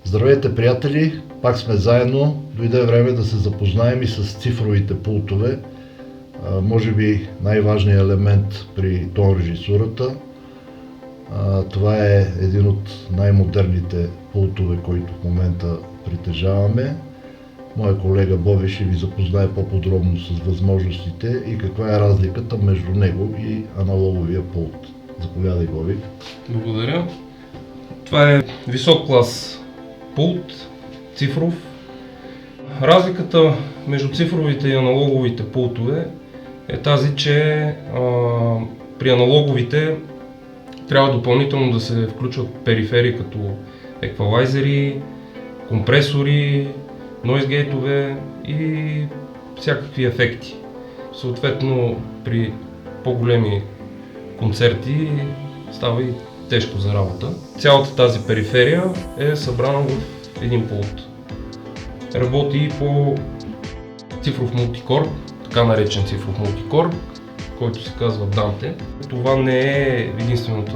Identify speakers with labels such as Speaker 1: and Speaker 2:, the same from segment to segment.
Speaker 1: Здравейте, приятели! Пак сме заедно. Дойде време да се запознаем и с цифровите пултове. Може би най-важният елемент при тон режисурата. Това е един от най-модерните пултове, които в момента притежаваме. Моя колега Боби ще ви запознае по-подробно с възможностите и каква е разликата между него и аналоговия пулт. Заповядай, Боби.
Speaker 2: Благодаря. Това е висок клас пулт, цифров. Разликата между цифровите и аналоговите пултове е тази, че при аналоговите трябва допълнително да се включват перифери като еквалайзери, компресори, нойзгейтове и всякакви ефекти. Съответно, при по-големи концерти става и тежко за работа. Цялата тази периферия е събрана в един пулт. Работи и по цифров мултикор, така наречен цифров мултикор, който се казва Dante. Това не е единствената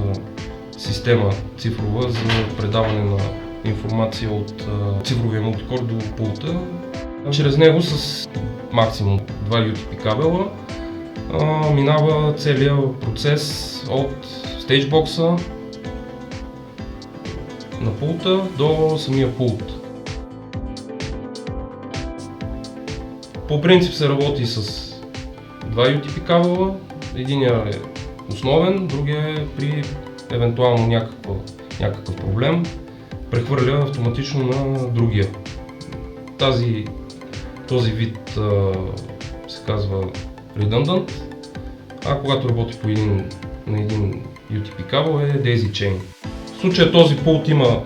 Speaker 2: система цифрова за предаване на информация от цифровия мултикор до пулта. Чрез него с максимум 2 UTP кабела минава целият процес от стейджбокса на пулта до самия пулт. По принцип се работи с 2 UTP кабела, единият е основен, другия е при евентуално някакъв проблем, прехвърля автоматично на другия. Този вид се казва redundant, а когато работи на един UTP кабел е daisy chain. В случая този пулт има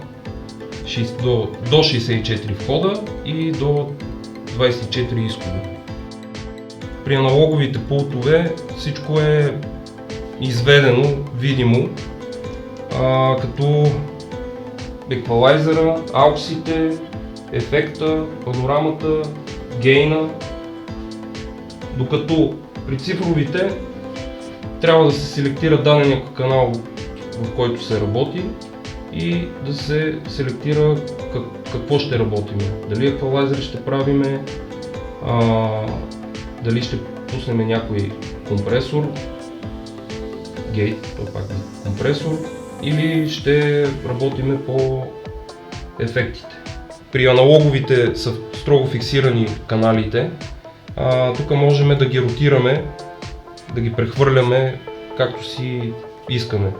Speaker 2: до 64 входа и до 24 изхода. При аналоговите пултове всичко е изведено, видимо, като еквалайзера, ауксите, ефекта, панорамата, гейна, докато при цифровите трябва да се селектира дадения канал, в който се работи и да се селектира какво ще работим. Дали еквалайзер ще правиме, дали ще пуснем някой компресор, гейт, пак компресор, или ще работиме по ефектите. При аналоговите са строго фиксирани каналите. Тук можем да ги ротираме, да ги прехвърляме както си искаме.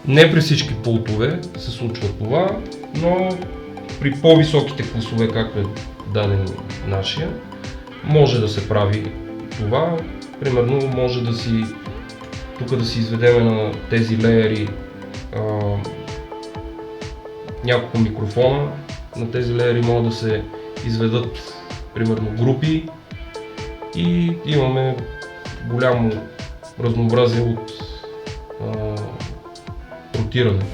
Speaker 2: Не при всички пултове се случва това, но при по-високите класове, както е даден нашия, може да се прави това. Примерно може тук да си изведем на тези леери няколко микрофона. На тези леери могат да се изведат примерно групи и имаме голямо разнообразие от ротиране.